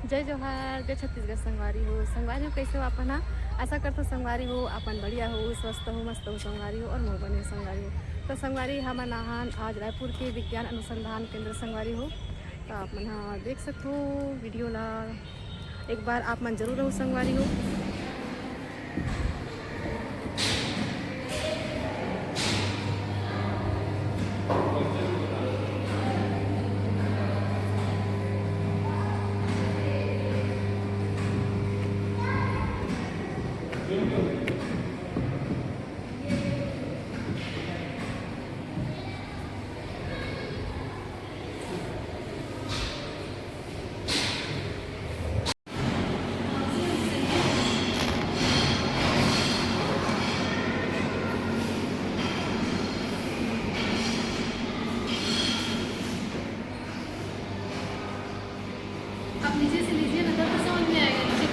जय जोहार, जय छत्तीसगढ़ संगवारी हो कैसे हो आपन हा। आशा करता संगवारी हो आपन बढ़िया हो, स्वस्थ हो, मस्त हो संगवारी हो और मोह बने हो संगवारी हो। तो संगवारी हमन आहान आज रायपुर के विज्ञान अनुसंधान केंद्र संगवारी हो। तो आप मन हा देख सकते हो वीडियो ला, एक बार आप मन जरूर हो संगवारी हो। आप नीचे से लीजिए ना तो समझ में आएगा नीचे।